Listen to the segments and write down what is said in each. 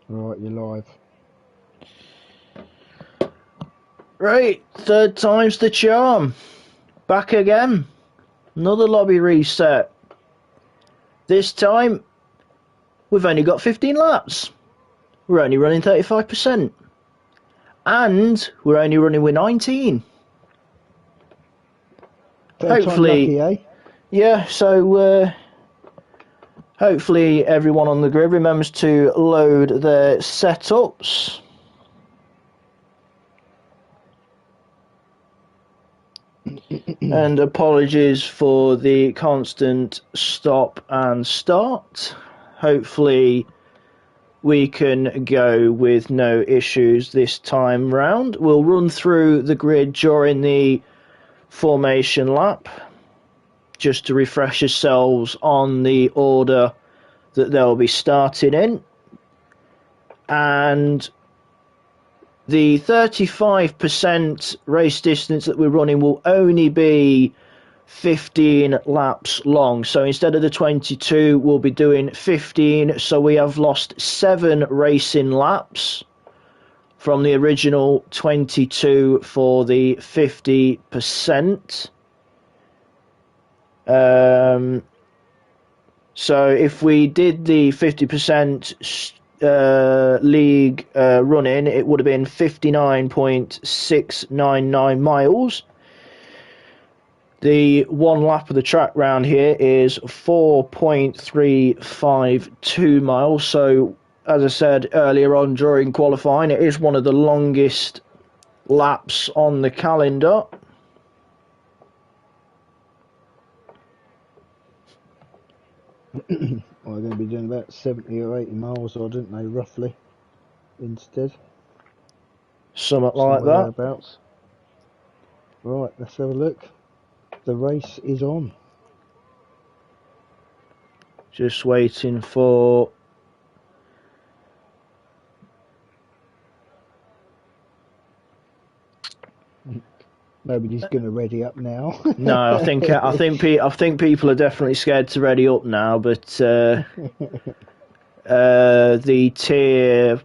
Right, you're live. Right, third time's the charm. Back again. Another lobby reset. This time, we've only got 15 laps. We're only running 35%. And we're only running with 19. Third Hopefully, time lucky, eh? yeah, so hopefully everyone on the grid remembers to load their setups. And apologies for the constant stop and start. Hopefully we can go with no issues this time round. We'll run through the grid during the formation lap just to refresh ourselves on the order that they'll be starting in. And the 35% race distance that we're running will only be 15 laps long. So instead of the 22, we'll be doing 15. So we have lost 7 racing laps from the original 22 for the 50%. So if we did the 50% league running, it would have been 59.699 miles. The one lap of the track round here is 4.352 miles. So as I said earlier on during qualifying, it is one of the longest laps on the calendar. Well, they're going to be doing about 70 or 80 miles, or didn't they, roughly, instead? Something like that. Thereabouts. Right, let's have a look. The race is on. Just waiting for... Nobody's going to ready up now. No, I think people are definitely scared to ready up now, but the tier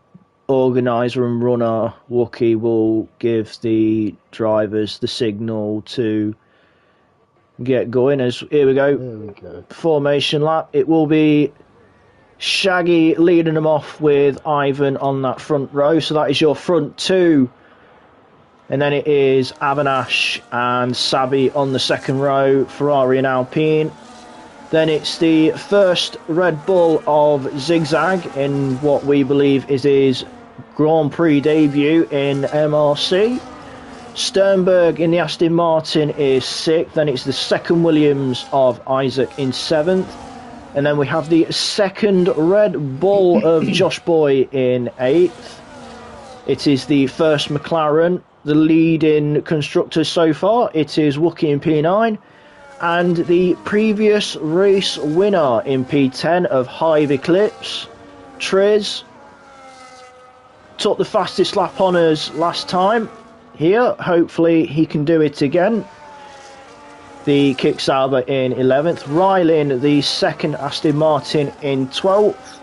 organizer and runner Wookie will give the drivers the signal to get going. As here we go. There we go. Formation lap. It will be Shaggy leading them off with Ivan on that front row. So that is your front two. And then it is Avanash and Sabi on the second row, Ferrari and Alpine. Then it's the first Red Bull of Zigzag in what we believe is his Grand Prix debut in MRC. Sternberg in the Aston Martin is 6th. Then it's the second Williams of Isaac in 7th. And then we have the second Red Bull of Josh Boy in 8th. It is the first McLaren. The leading constructors so far, it is Wookie in P9, and the previous race winner in P10 of Hive Eclipse, Triz, took the fastest lap honours last time here. Hopefully he can do it again. The Kicksauber in 11th, Rylan the second Aston Martin in 12th.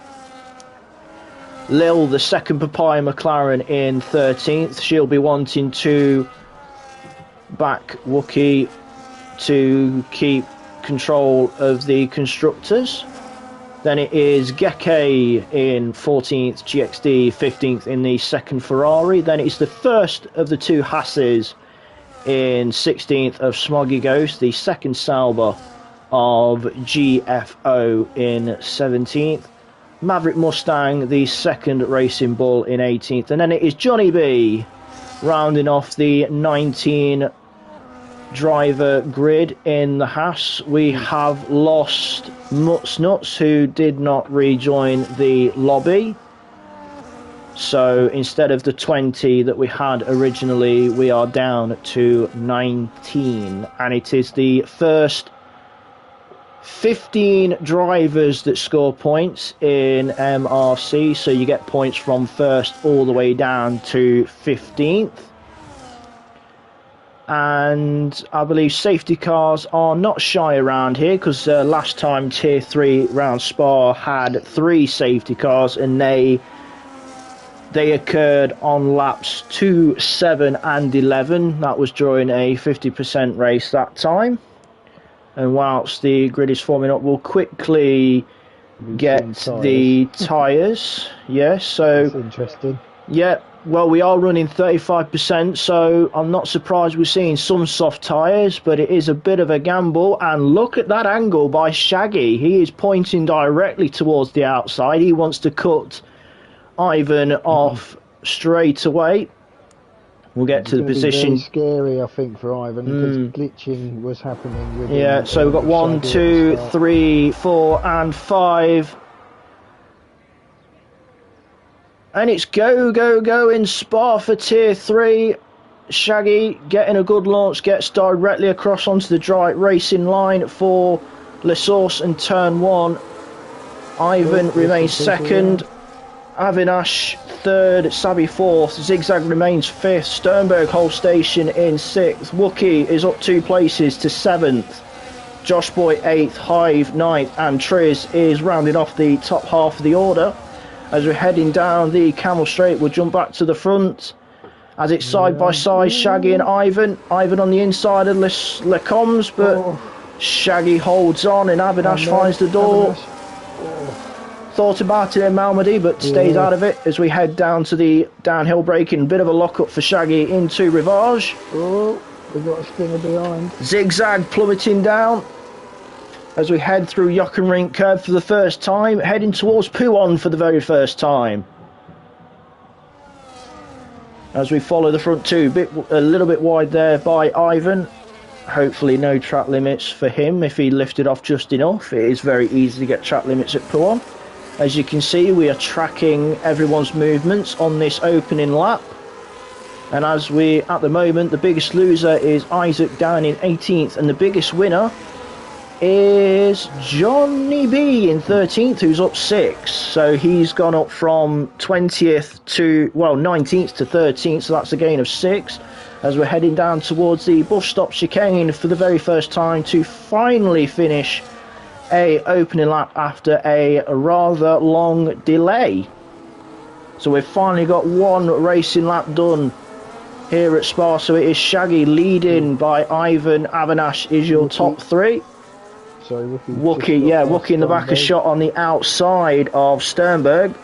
Lil, the second Papaya McLaren in 13th. She'll be wanting to back Wookie to keep control of the constructors. Then it is Geke in 14th, GXD 15th in the second Ferrari. Then it's the first of the two Hasses in 16th of Smoggy Ghost, the second Sauber of GFO in 17th. Maverick Mustang, the second Racing Bull in 18th. And then it is Johnny B rounding off the 19 driver grid in the Haas. We have lost Mutz Nuts, who did not rejoin the lobby. So instead of the 20 that we had originally, we are down to 19. And it is the first 15 drivers that score points in MRC, so you get points from first all the way down to 15th. And I believe safety cars are not shy around here, because last time Tier 3 round Spa had 3 safety cars and they They occurred on laps 2, 7 and 11. That was during a 50% race that time. And whilst the grid is forming up, we'll quickly get the tyres. Yes, so that's interesting. Yeah, well, we are running 35%, so I'm not surprised we're seeing some soft tyres, but it is a bit of a gamble. And look at that angle by Shaggy. He is pointing directly towards the outside. He wants to cut Ivan off straight away. We'll get to the position. It's scary, I think, for Ivan, because glitching was happening with him. So we've got 1, 2, 3, 4 and 5. And it's go in Spa for tier 3. Shaggy getting a good launch, gets directly across onto the dry racing line for Le Source and turn 1. Ivan remains second. Avinash third, Sabi fourth, Zigzag remains fifth, Sternberg holds station in sixth, Wookie is up 2 places to seventh, Josh Boy 8th, Hive 9th, and Triz is rounding off the top half of the order. As we're heading down the Camel Straight, we'll jump back to the front as it's side by side, Shaggy and Ivan. Ivan on the inside of Lecombs, but Shaggy holds on and Avinash finds the door. Thought about it in Malmedy, but stays out of it as we head down to the downhill braking. Bit of a lock-up for Shaggy into Rivage. Oh, we've got a stinger behind. Zigzag plummeting down as we head through Jochenrink curve for the first time, heading towards Pouon for the very first time. As we follow the front two, a little bit wide there by Ivan. Hopefully no track limits for him if he lifted off just enough. It is very easy to get track limits at Pouon. As you can see, we are tracking everyone's movements on this opening lap. And at the moment, the biggest loser is Isaac down in 18th, and the biggest winner is Johnny B in 13th, who's up 6. So he's gone up from 20th to, 19th to 13th, so that's a gain of 6. As we're heading down towards the bus stop chicane for the very first time to finally finish a opening lap after a rather long delay. So we've finally got one racing lap done here at Spa. So it is Shaggy leading by Ivan. Avinash is your top 3. Sorry, Wookie, Wookie in the back, a shot on the outside of Sternberg.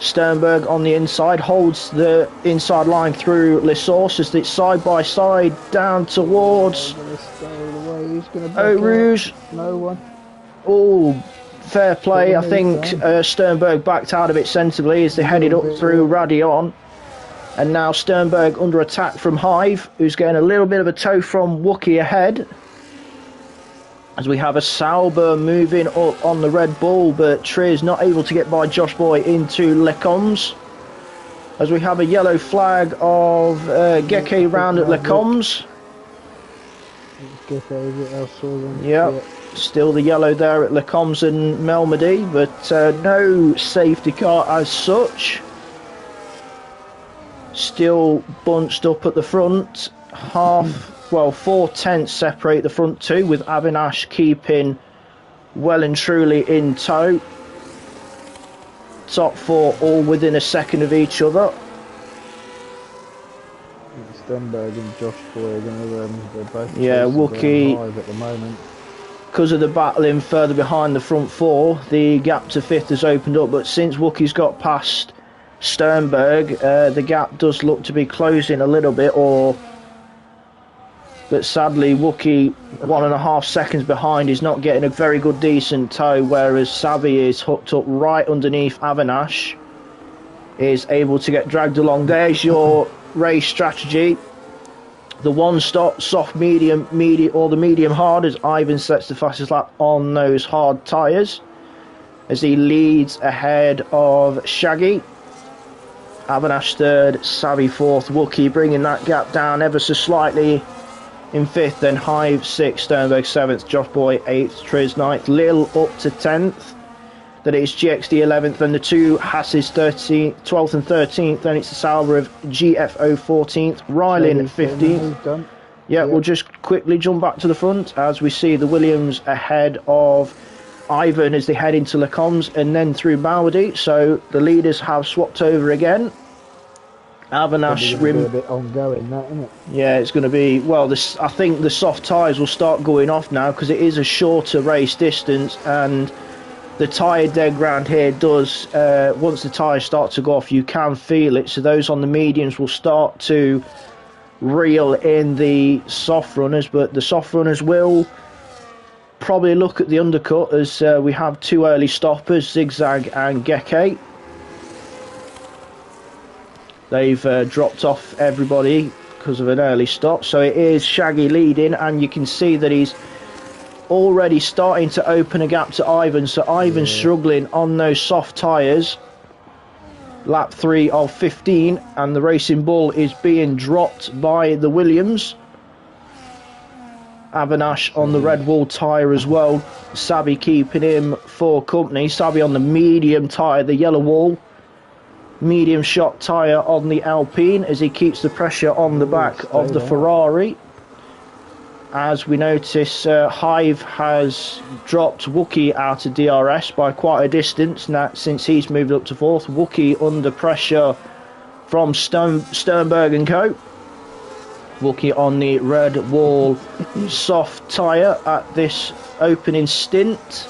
Sternberg on the inside holds the inside line through Le Source as it's side by side down towards Eau Rouge. No one. Oh, fair play. I think Sternberg backed out of it sensibly as they headed up through Radion. And now Sternberg under attack from Hive, who's getting a little bit of a tow from Wookie ahead. As we have a Sauber moving up on the Red Bull, but Triz not able to get by Josh Boy into Lecombs. As we have a yellow flag of Geke round at Lecombs. Yep, still the yellow there at Lecombs and Melmedy, but no safety car as such. Still bunched up at the front, 4 tenths separate the front two, with Avinash keeping well and truly in tow. Top 4 all within a second of each other. Sternberg and Josh Boy are they're both Wookie at the moment. Because of the battling further behind the front 4, the gap to 5th has opened up, but since Wookie's got past Sternberg, the gap does look to be closing a little bit, but sadly Wookie 1.5 seconds behind is not getting a very good decent tow, whereas Sabi is hooked up right underneath Avinash, is able to get dragged along. There's your race strategy: the one stop, soft, medium, or the medium hard, as Ivan sets the fastest lap on those hard tyres as he leads ahead of Shaggy. Avinash third, Sabi fourth, Wookie bringing that gap down ever so slightly in 5th, then Hive 6th, Sternberg 7th, Josh Boy 8th, Triz 9th, Lil up to 10th, then it's GXD 11th, then the 2 Hasses 12th and 13th, then it's the Sauber of GFO 14th, Rylan 15th. We'll just quickly jump back to the front as we see the Williams ahead of Ivan as they head into Le Combs and then through Malmedy. So the leaders have swapped over again. Avanash Probably gonna be a bit ongoing, that, isn't it? Yeah, it's going to be, well, this, I think the soft tyres will start going off now because it is a shorter race distance, and the tyre dead ground here does, once the tyres start to go off, you can feel it. So those on the mediums will start to reel in the soft runners, but the soft runners will probably look at the undercut as we have two early stoppers, Zigzag and Geke. They've dropped off everybody because of an early stop. So it is Shaggy leading, and you can see that he's already starting to open a gap to Ivan. So Ivan's struggling on those soft tyres. Lap 3 of 15, and the Racing Bull is being dropped by the Williams. Avanash on the Red Bull tyre as well. Sabi keeping him for company. Sabi on the medium tyre, the yellow wall. Medium shot tyre on the Alpine as he keeps the pressure on the back of the Ferrari. As we notice, Hive has dropped Wookie out of DRS by quite a distance now since he's moved up to 4th. Wookie under pressure from Sternberg and co. Wookie on the Red Wall soft tyre at this opening stint.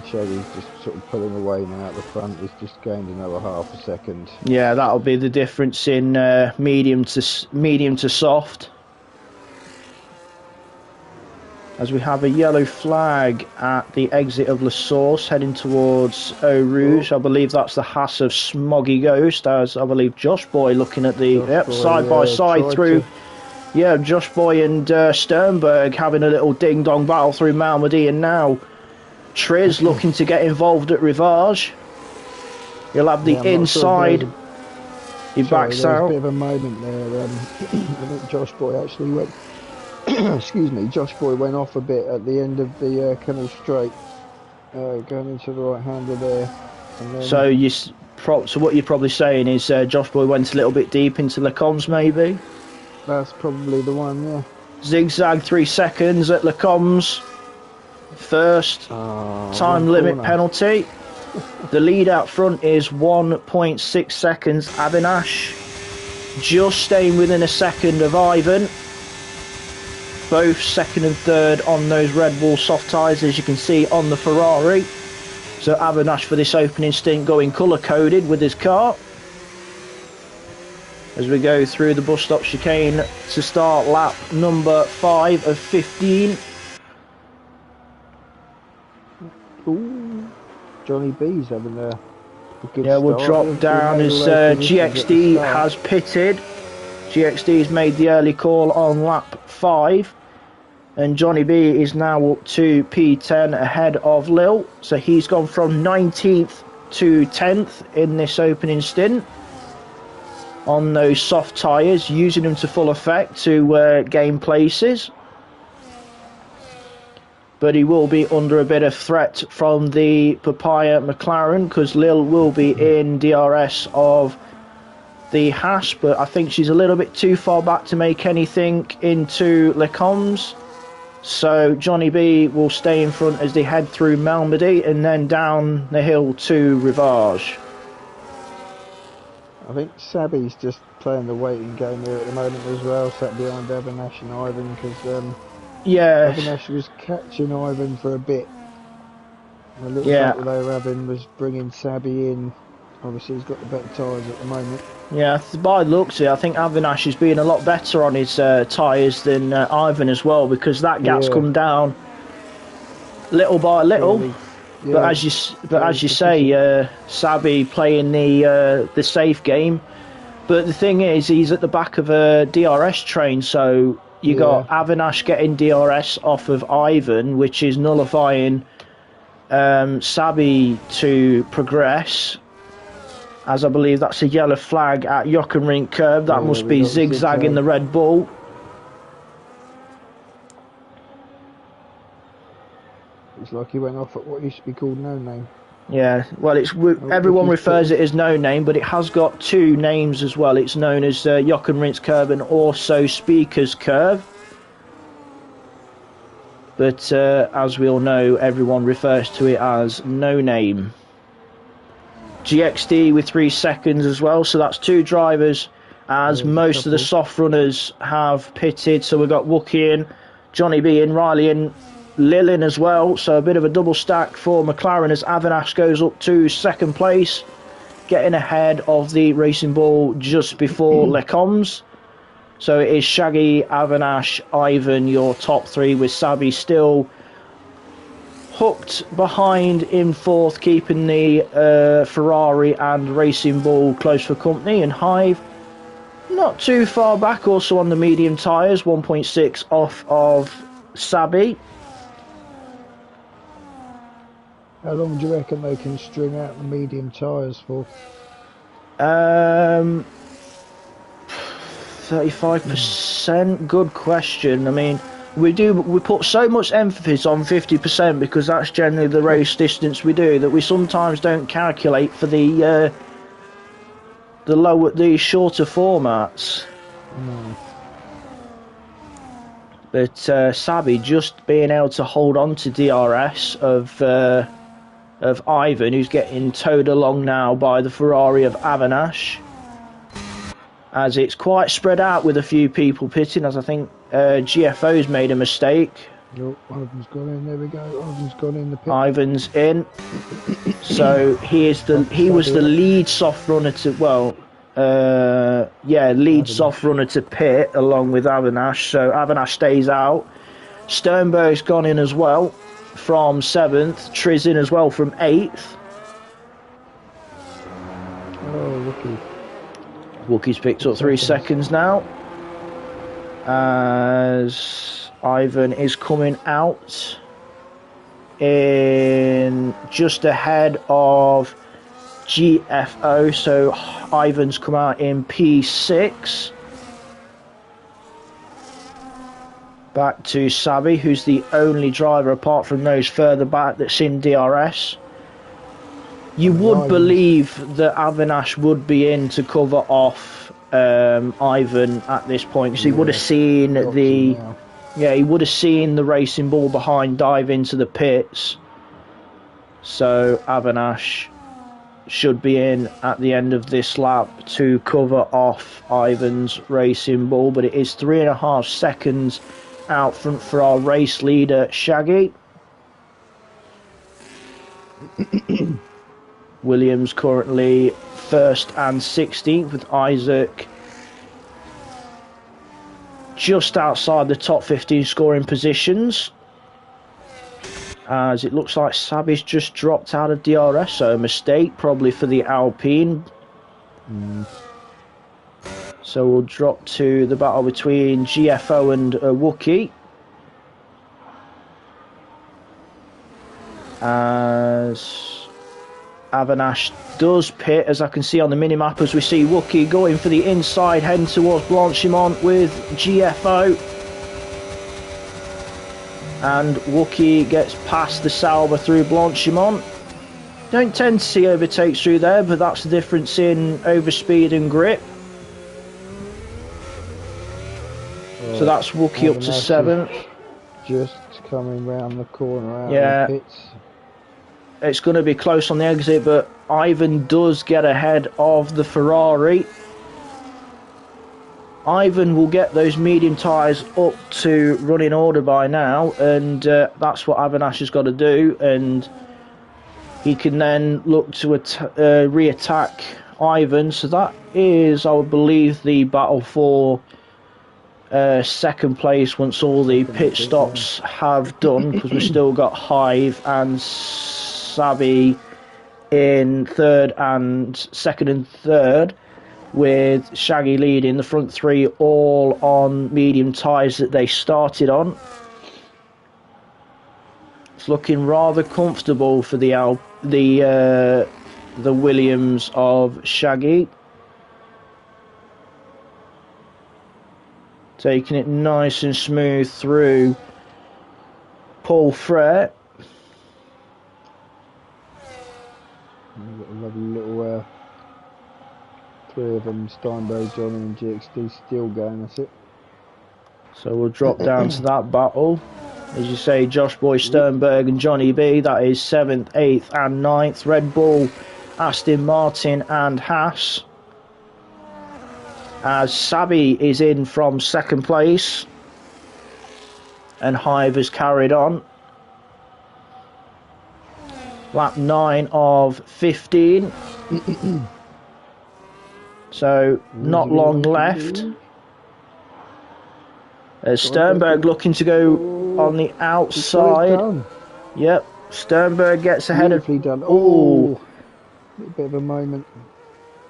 Shaggy's just sort of pulling away now at the front. He's just gained another half a second. Yeah, that'll be the difference in medium to soft. As we have a yellow flag at the exit of La Source heading towards Eau Rouge. I believe that's the Haas of Smoggy Ghost, as I believe Josh Boy looking at the side by side through. Yeah, Josh Boy and Sternberg having a little ding dong battle through Malmedy, and now Triz looking to get involved at Rivage. He'll have the inside. He backs out. A bit of a moment there. I think Josh Boy actually went. Excuse me. Josh Boy went off a bit at the end of the Kennel Straight, going into the right hander there. And then so what you're probably saying is Josh Boy went a little bit deep into Le Combs, maybe. That's probably the one. Yeah. Zigzag 3 seconds at Le Combs. First time limit penalty. The lead out front is 1.6 seconds. Avinash just staying within a second of Ivan. Both second and third on those Red Bull soft tyres, as you can see on the Ferrari. So Avinash for this opening stint going colour coded with his car. As we go through the bus stop chicane to start lap number 5 of 15. Ooh, Johnny B's having a good start. We'll drop down as GXD has pitted. GXD's made the early call on lap 5, and Johnny B is now up to P10 ahead of Lil. So he's gone from 19th to 10th in this opening stint on those soft tyres, using them to full effect to gain places. But he will be under a bit of threat from the Papaya McLaren, because Lil will be in DRS of the Haas, but I think she's a little bit too far back to make anything into Le Combs. So Johnny B will stay in front as they head through Malmedy and then down the hill to Rivage. I think Sabi's just playing the waiting game here at the moment as well, sat behind Avinash and Ivan, because Avinash was catching Ivan for a bit. The little battle they were having was bringing Sabi in. Obviously he's got the better tyres at the moment. Yeah, by the looks of it, I think Avinash is being a lot better on his tyres than Ivan as well, because that gap's come down little by little. Really, but as you say, Sabi playing the safe game. But the thing is, he's at the back of a DRS train, so you got Avinash getting DRS off of Ivan, which is nullifying Sabi to progress. As I believe that's a yellow flag at Jockenrink curb. That must be Zigzag in the Red Bull. It's like he went off at what used to be called No Name. Yeah, well, everyone refers it as No Name, but it has got two names as well. It's known as Jockenrink's curve and also Speaker's curve. but as we all know, everyone refers to it as No Name. GXD with 3 seconds as well, so that's 2 drivers, as most of the soft runners have pitted. So we've got Wookie in, Johnny B in, Riley in, Lil in as well, so a bit of a double stack for McLaren as Avinash goes up to 2nd place, getting ahead of the Racing Bull just before Lecombs. So it is Shaggy, Avinash, Ivan, your top 3, with Sabi still hooked behind in 4th, keeping the Ferrari and Racing Bull close for company. And Hive not too far back, also on the medium tyres, 1.6 off of Sabi. How long do you reckon they can string out the medium tyres for? 35%. Good question. I mean, we put so much emphasis on 50% because that's generally the race distance we do, that we sometimes don't calculate for the shorter formats. But Sabi just being able to hold on to DRS of Ivan, who's getting towed along now by the Ferrari of Avinash, as it's quite spread out with a few people pitting, as I think GFO's made a mistake. Oh, Ivan's gone in, there we go, Ivan's gone in the pit. Ivan's in. So he was the lead soft runner to, lead soft runner to pit along with Avinash, so Avinash stays out. Sternberg's gone in as well from 7th, Triz in as well from 8th. Oh, Wookie. Wookie's picked up 3 seconds now, as Ivan is coming out in just ahead of GFO, so Ivan's come out in P6. Back to Sabi, who's the only driver apart from those further back that's in DRS. You would believe that Avinash would be in to cover off Ivan at this point, because he would have seen the Racing Bull behind dive into the pits. So Avinash should be in at the end of this lap to cover off Ivan's Racing Bull, but it is 3.5 seconds out front for our race leader Shaggy. Williams currently 1st and 16th, with Isaac just outside the top 15 scoring positions, as it looks like Sabi's just dropped out of DRS, so a mistake probably for the Alpine. So we'll drop to the battle between GFO and Wookie, as Avinash does pit, as I can see on the minimap, as we see Wookie going for the inside, heading towards Blanchimont with GFO. And Wookie gets past the Sauber through Blanchimont. Don't tend to see overtakes through there, but that's the difference in overspeed and grip. So that's Wookie up to 7th. Just coming round the corner out of the pits. It's going to be close on the exit, but Ivan does get ahead of the Ferrari. Ivan will get those medium tyres up to running order by now, and that's what Avinash has got to do, and he can then look to re-attack Ivan. So that is, I would believe, the battle for 2nd place once all the pit stops have done, because we've still got Hive and Sabi in 2nd and 3rd, with Shaggy leading, the front 3 all on medium tyres that they started on. It's looking rather comfortable for the Williams of Shaggy. Taking it nice and smooth through Paul Frere. We've got a lovely little 3 of them, Steinberg, Johnny and GXD, still going, that's it. So we'll drop down to that battle. as you say, Josh Boy, Sternberg and Johnny B. That is 7th, 8th and 9th. Red Bull, Aston Martin and Haas. As Sabi is in from 2nd place. And Hive has carried on. Lap 9 of 15. So, not long left. Sternberg looking to go on the outside. Yep, Sternberg gets ahead of... Done. Oh, a bit of a moment.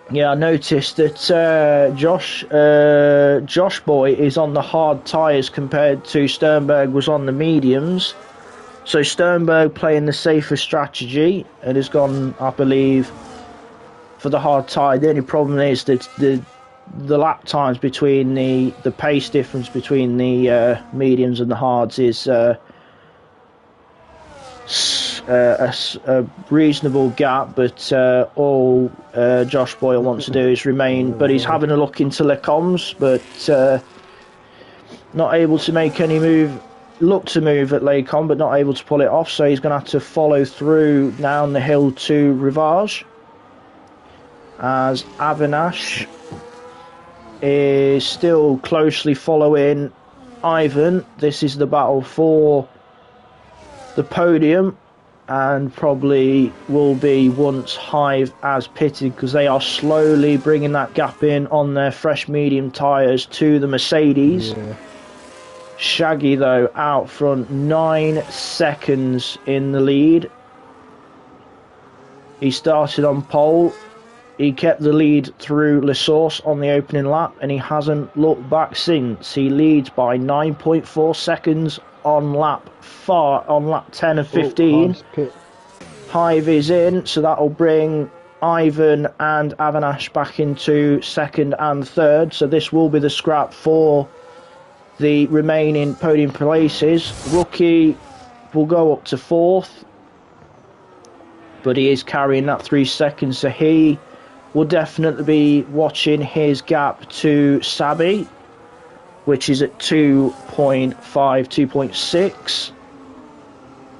Yeah, I noticed that Josh Boy is on the hard tyres compared to Sternberg was on the mediums. So Sternberg playing the safer strategy and has gone, I believe, for the hard tyre. The only problem is that the lap times between the pace difference between the mediums and the hards is a reasonable gap, but all Josh Boyle wants to do is remain, but he's having a look into Le Combs, but not able to make any move. Look to move at Lecom, but not able to pull it off, so he's going to have to follow through down the hill to Rivage, as Avinash is still closely following Ivan. This is the battle for the podium, and probably will be once Hive has pitted, because they are slowly bringing that gap in on their fresh medium tyres to the Mercedes. Yeah. Shaggy, though, out front, 9 seconds in the lead. He started on pole. He kept the lead through Le Source on the opening lap, and he hasn't looked back since. He leads by 9.4 seconds on lap 10 of 15. Hive is in, so that'll bring Ivan and Avinash back into 2nd and 3rd. So this will be the scrap for the remaining podium places. Rookie will go up to 4th, but he is carrying that 3 seconds, so he will definitely be watching his gap to Sabi, which is at 2.5, 2.6.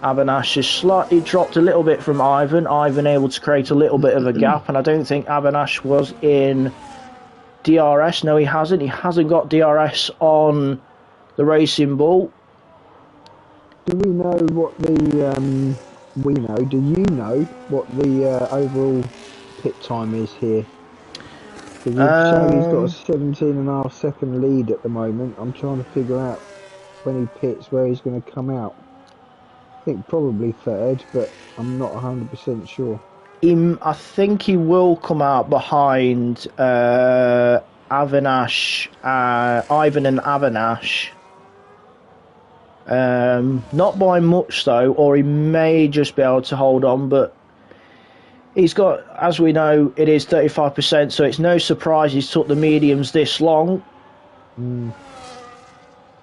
Avinash has slightly dropped a little bit from Ivan. Ivan able to create a little bit of a gap, and I don't think Avinash was in DRS. No, he hasn't. He hasn't got DRS on the Racing Bull. Do we know what the do you know what the overall pit time is here? Because he's got a 17.5 second lead at the moment. I'm trying to figure out when he pits where he's going to come out. I think probably 3rd, but I'm not 100% sure. I think he will come out behind Avinash, Ivan and Avinash. Not by much though, or he may just be able to hold on, but he's got, as we know, it is 35%, so it's no surprise he's took the mediums this long.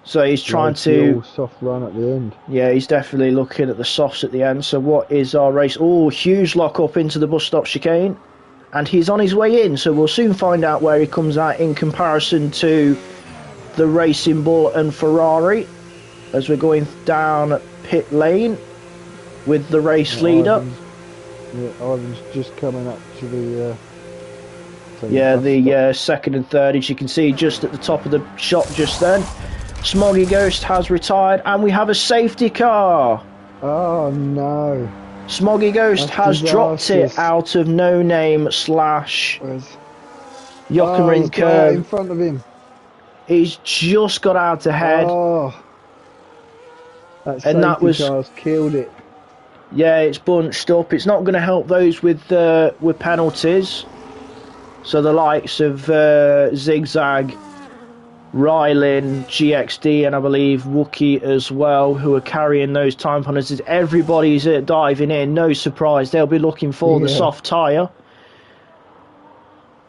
So he's trying to soft run at the end. Yeah, he's definitely looking at the softs at the end. So what is our race? Oh, huge lock up into the bus stop chicane, and he's on his way in, so we'll soon find out where he comes out in comparison to the Racing Bull and Ferrari as we're going down pit lane with the race leader. Ivan's just coming up to the the 2nd and 3rd, as you can see just at the top of the shot just then. Smoggy Ghost has retired, and we have a safety car. Oh no. Smoggy Ghost has dropped it out of No Name / Jockenring curve. In front of him. He's just got out ahead. Oh. That car's killed it. Yeah, it's bunched up. It's not going to help those with penalties. So the likes of Zigzag, Rylan, GXD, and I believe Wookie as well, who are carrying those time penalties. Everybody's diving in, no surprise. They'll be looking for the soft tyre.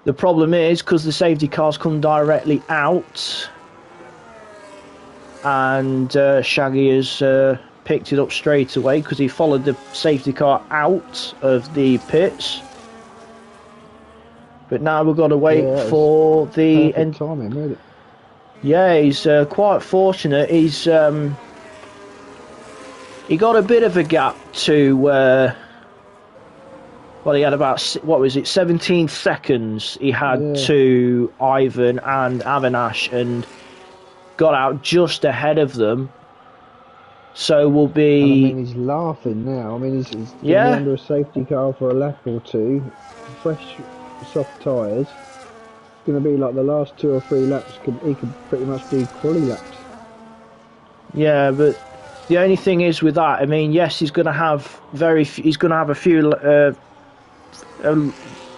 The problem is, because the safety cars come directly out, and Shaggy has picked it up straight away because he followed the safety car out of the pits. But now we've got to wait for the end. Timing, really. Yeah, he's quite fortunate. He's he got a bit of a gap to, well, he had about, what was it, 17 seconds he had to Ivan and Avinash, and got out just ahead of them. So we'll be... And I mean, he's laughing now. I mean, he's going to be under a safety car for a lap or two. Fresh, soft tyres. It's going to be like the last 2 or 3 laps. He could pretty much do quali laps. Yeah, but the only thing is with that, I mean, yes, he's going to have a few a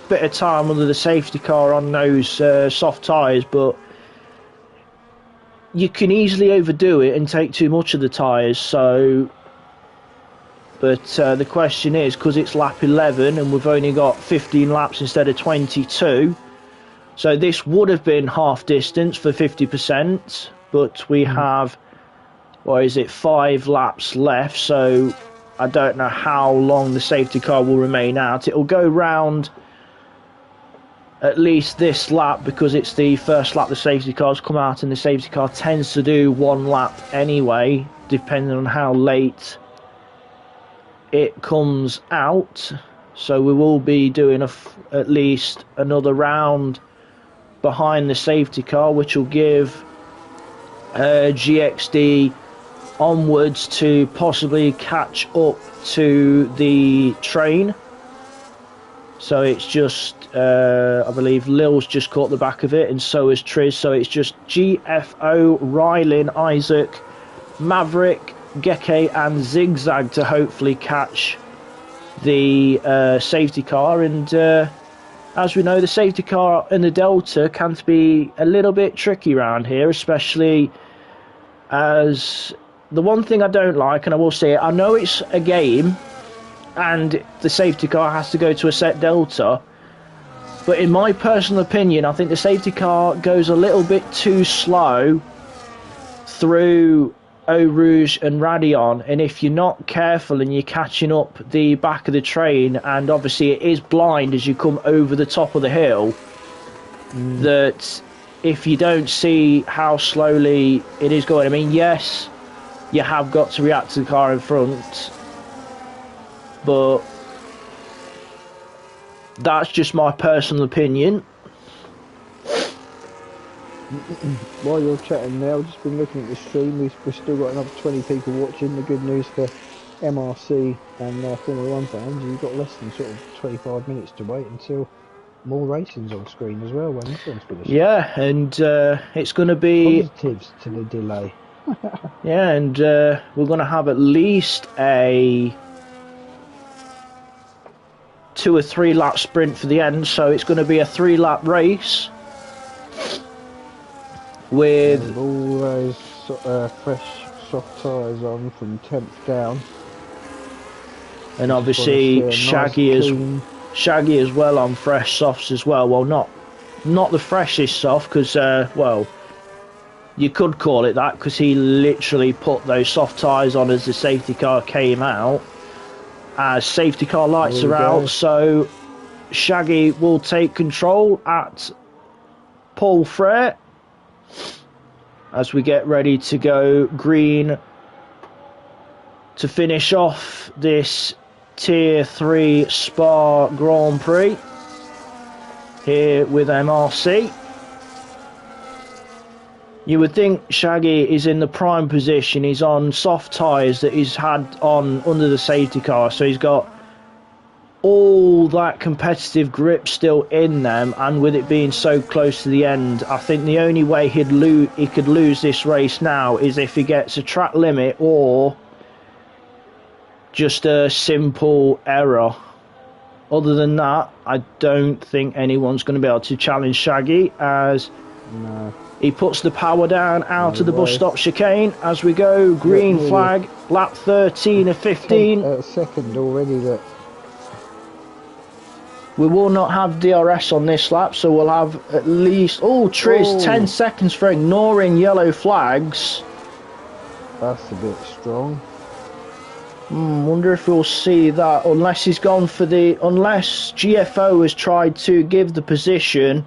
bit of time under the safety car on those soft tyres, but you can easily overdo it and take too much of the tyres. So, but the question is, because it's lap 11 and we've only got 15 laps instead of 22, so this would have been half distance for 50%, but we have, what is it, 5 laps left, so I don't know how long the safety car will remain out. It'll go round at least this lap, because it's the first lap the safety cars come out, and the safety car tends to do 1 lap anyway, depending on how late it comes out. So we will be doing at least another round behind the safety car, which will give GXD onwards to possibly catch up to the train. So it's just, I believe Lil's just caught the back of it, and so has Triz. So it's just GFO, Rylin, Isaac, Maverick, Geke and Zigzag to hopefully catch the safety car. And as we know, the safety car in the Delta can be a little bit tricky around here, especially as the one thing I don't like, and I will say it, I know it's a game and the safety car has to go to a set Delta, but in my personal opinion, I think the safety car goes a little bit too slow through Eau Rouge and Radion, and if you're not careful and you're catching up the back of the train, and obviously it is blind as you come over the top of the hill, that if you don't see how slowly it is going, I mean, yes, you have got to react to the car in front, but that's just my personal opinion. While you're chatting now, I've just been looking at the stream. We've still got another 20 people watching. The good news for MRC and Formula 1 fans, you've got less than sort of 25 minutes to wait until more racing's on screen as well when this one's finished. Yeah, and it's going to be... positives to the delay. Yeah, and we're going to have at least a 2 or 3 lap sprint for the end, so it's going to be a 3 lap race with all those fresh soft tyres on from 10th down, and obviously Shaggy as well on fresh softs as well. Well, not the freshest soft, because well, you could call it that, because he literally put those soft tyres on as the safety car came out, as safety car lights are out. So Shaggy will take control at Paul Frere as we get ready to go green to finish off this Tier 3 Spa Grand Prix here with MRC. You would think Shaggy is in the prime position. He's on soft tyres that he's had on under the safety car, so he's got all that competitive grip still in them, and with it being so close to the end, I think the only way he could lose this race now is if he gets a track limit or just a simple error. Other than that, I don't think anyone's going to be able to challenge Shaggy, as he puts the power down out of the bus stop chicane as we go green flag, lap 13 of 15. Second already. That we will not have DRS on this lap, so we'll have at least... Oh, Triz, 10 seconds for ignoring yellow flags. That's a bit strong. Wonder if we'll see that, unless he's gone for the... Unless GFO has tried to give the position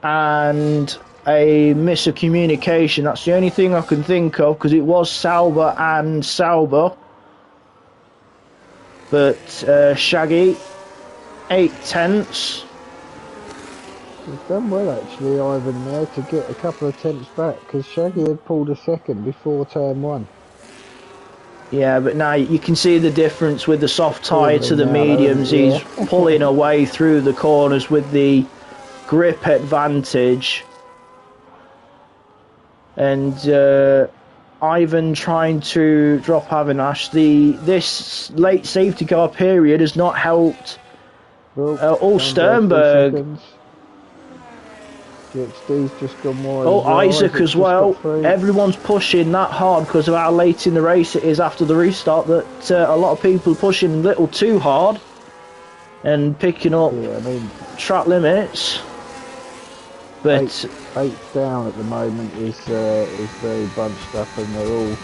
and a miss of communication. That's the only thing I can think of, because it was Sauber and Sauber. But Shaggy, 8/10. He's done well actually, Ivan, there to get a couple of tenths back because Shaggy had pulled a second before turn 1. Yeah, but now you can see the difference with the soft tyre to the Now, mediums. yeah. He's pulling away through the corners with the grip advantage. And Ivan trying to drop Avinash. This late safety car period has not helped. Sternberg. GXD's just gone wide. Isaac as well. Everyone's pushing that hard because of how late in the race it is after the restart that a lot of people are pushing a little too hard and picking up track limits. But eighth down at the moment is very bunched up and they're all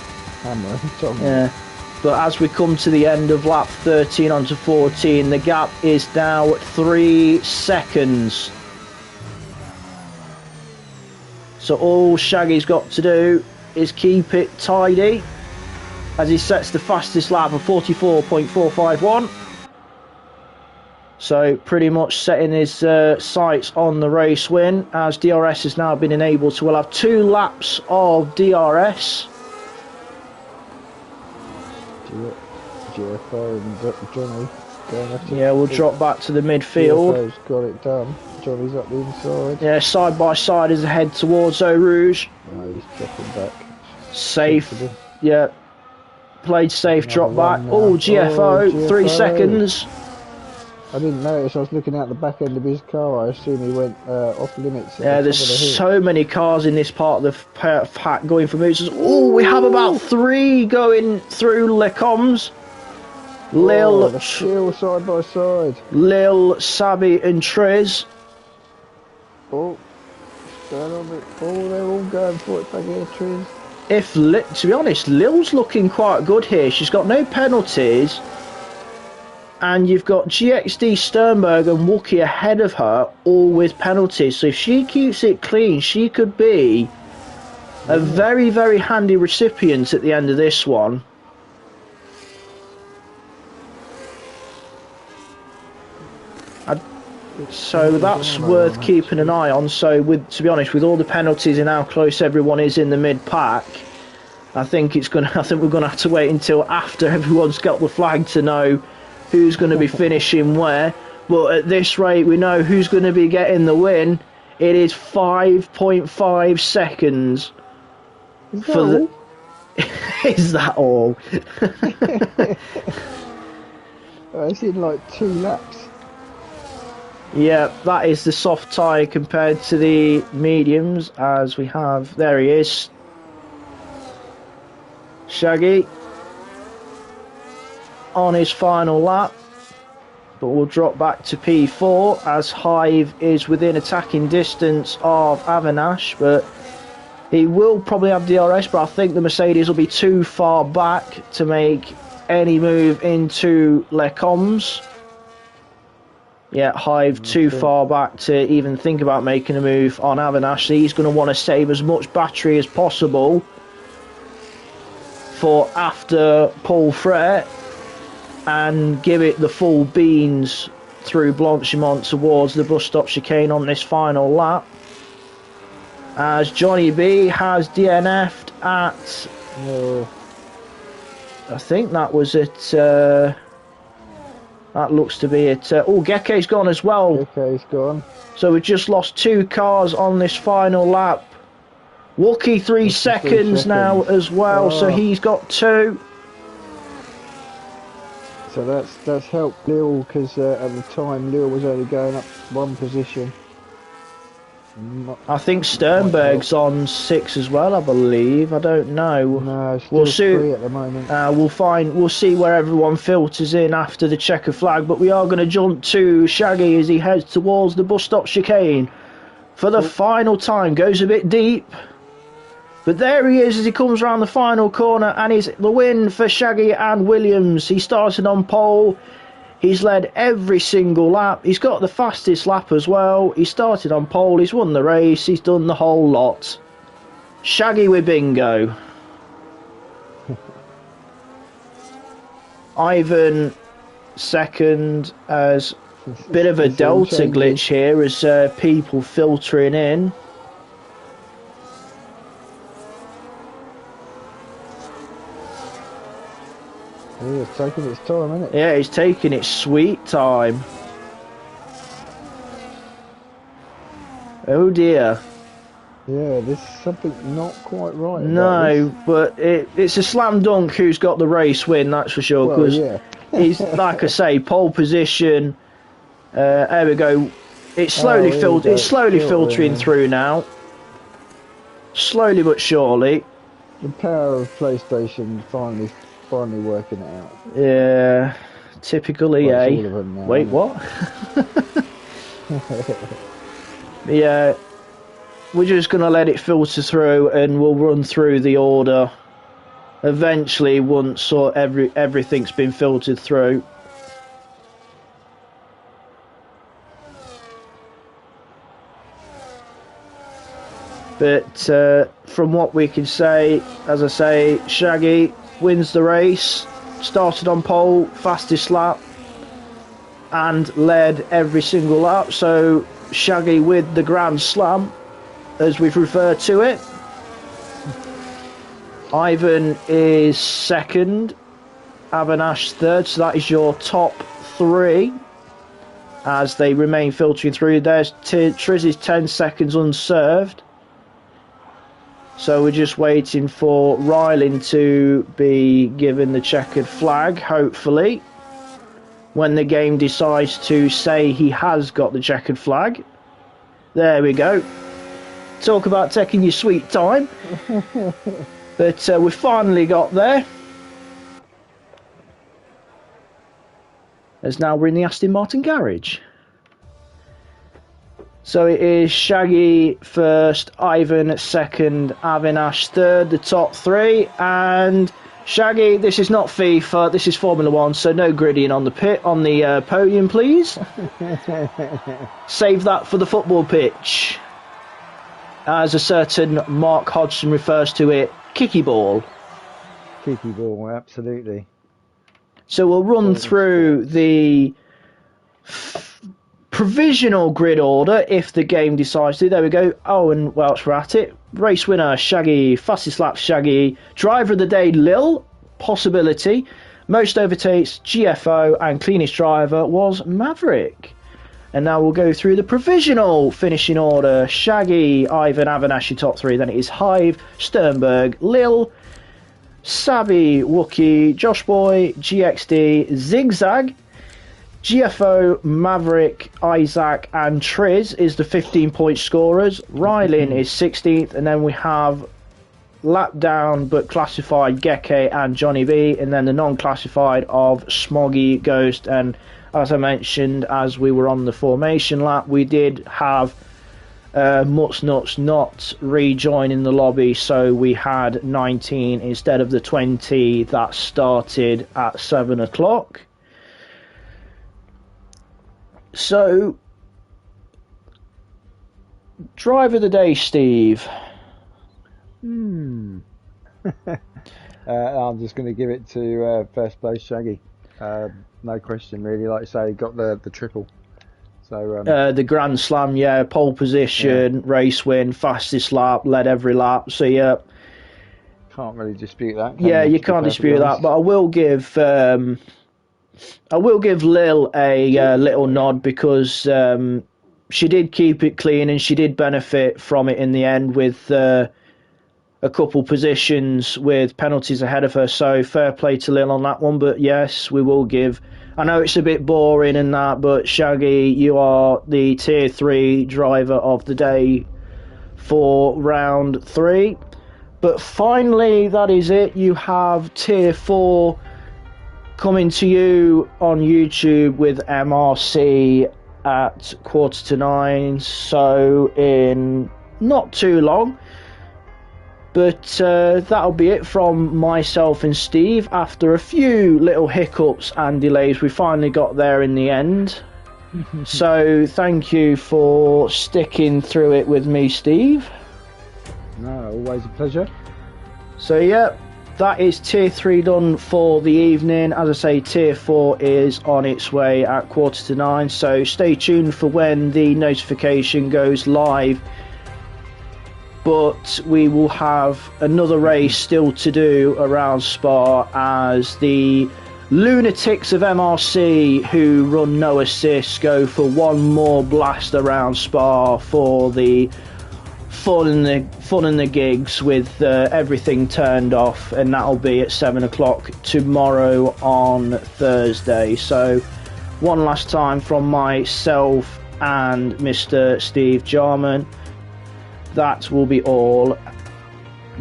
hammering. Yeah, but as we come to the end of lap 13 onto 14, the gap is now 3 seconds. So all Shaggy's got to do is keep it tidy as he sets the fastest lap of 44.451. So pretty much setting his sights on the race win, as DRS has now been enabled, so we'll have 2 laps of DRS. GFO and Johnny going up to we'll drop back to the midfield. GFO's got it done. Johnny's up the inside. Yeah, side by side as they head towards Eau Rouge. No, he's dropping back. Safe. Yeah. Played safe, drop back. Oh, GFO, 3 seconds. I didn't notice. I was looking out the back end of his car. I assume he went off limits. Yeah, there's so many cars in this part of the pack going for moves. Oh, we have about 3 going through Les Combs. Lil, the shield side by side. Lil, Sabi, and Triz. Oh, they're all going for it back here, Triz. To be honest, Lil's looking quite good here. She's got no penalties. And you've got GXD, Sternberg and Wookie ahead of her, all with penalties. So if she keeps it clean, she could be a very, very handy recipient at the end of this one. So that's worth keeping an eye on. So to be honest, with all the penalties and how close everyone is in the mid-pack, I think we're going to have to wait until after everyone's got the flag to know who's going to be finishing where. But at this rate, we know who's going to be getting the win. It is 5.5 seconds. Is that all? It's in like 2 laps. Yeah, that is the soft tyre compared to the mediums, as we have. There he is. Shaggy on his final lap, but we'll drop back to P4 as Hive is within attacking distance of Avinash, but he will probably have DRS, but I think the Mercedes will be too far back to make any move into Les Combs. Yeah, Hive too far back to even think about making a move on Avinash. He's going to want to save as much battery as possible for after Paul Frere and give it the full beans through Blanchimont towards the bus stop chicane on this final lap. As Johnny B has DNF'd at... I think that was at... that looks to be it. Geke's gone as well. Geke's gone. So we've just lost 2 cars on this final lap. Wookie 3 seconds now as well, so he's got 2. So that's helped Lil, because at the time Lil was only going up 1 position. I think Sternberg's on 6 as well, I believe. I don't know. No, still 3 at the moment. We'll see where everyone filters in after the checker flag, but we are going to jump to Shaggy as he heads towards the bus stop chicane for the final time. Goes a bit deep, but there he is as he comes around the final corner, and is the win for Shaggy and Williams. He started on pole. He's led every single lap. He's got the fastest lap as well. He started on pole. He's won the race. He's done the whole lot. Shaggy with bingo. Ivan second, as a bit of a It's all delta changing. glitch here as people filtering in. Yeah, it's taking its time, isn't it? Yeah, it's taking its sweet time. Oh dear. Yeah, there's something not quite right. No, but it's a slam dunk who's got the race win, that's for sure. Well, Because yeah. he's, like I say, pole position. There we go. It's slowly It's slowly filtering through now. Slowly but surely. The power of PlayStation finally working it out. Yeah, typical EA. Well, it's all of them now, Wait, what? Yeah, we're just going to let it filter through and we'll run through the order eventually once everything's been filtered through. But from what we can say, as I say, Shaggy wins the race, started on pole, fastest lap, and led every single lap. So Shaggy with the Grand Slam, as we've referred to it. Ivan is second, Avinash third, so that is your top three as they remain filtering through. There's Triz is 10 seconds unserved. So we're just waiting for Rylan to be given the checkered flag, hopefully, when the game decides to say he has got the checkered flag. There we go. Talk about taking your sweet time. But we finally got there. As now we're in the Aston Martin garage. So it is Shaggy first, Ivan second, Avinash third, the top three. And Shaggy, this is not FIFA, this is Formula One, so no griddying on the podium, please. Save that for the football pitch. As a certain Mark Hodgson refers to it, kicky ball. Kicky ball, absolutely. So we'll run through the provisional grid order if the game decides to. There we go. Oh, and whilst we're at it, race winner Shaggy, fastest lap Shaggy, driver of the day Lil, possibility, most overtakes GFO, and cleanest driver was Maverick. And now we'll go through the provisional finishing order. Shaggy, Ivan, Avinash, your top three. Then it is Hive, Sternberg, Lil, Savvy, Wookie, Josh Boy, GXD, Zigzag, GFO, Maverick, Isaac, and Triz is the 15-point scorers. Rylan is 16th, and then we have lap down but classified Geke and Johnny B, and then the non-classified of Smoggy, Ghost, and as I mentioned, as we were on the formation lap, we did have Mutz Nuts not rejoining the lobby, so we had 19 instead of the 20 that started at 7 o'clock. So, driver of the day, Steve. I'm just going to give it to first place Shaggy. No question, really. Like I say, he got the triple. So the Grand Slam, yeah, pole position, race win, fastest lap, led every lap. So yeah, can't really dispute that. You can't dispute that. But I will give Lil a little nod because she did keep it clean and she did benefit from it in the end with a couple positions with penalties ahead of her. So fair play to Lil on that one. But yes, we will give. I know it's a bit boring and that, but Shaggy, you are the Tier 3 driver of the day for round 3. But finally, that is it. You have Tier 4 coming to you on YouTube with MRC at 8:45, so in not too long. But that'll be it from myself and Steve. After a few little hiccups and delays, we finally got there in the end. So thank you for sticking through it with me, Steve. No, always a pleasure. So yeah, that is Tier 3 done for the evening. As I say, Tier 4 is on its way at 8:45, so stay tuned for when the notification goes live. But we will have another race still to do around Spa, as the lunatics of MRC who run no assists go for one more blast around Spa for the fun and the gigs, with everything turned off, and that'll be at 7 o'clock tomorrow on Thursday. So one last time from myself and Mr. Steve Jarman, that will be all.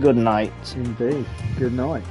Good night. Indeed. Good night.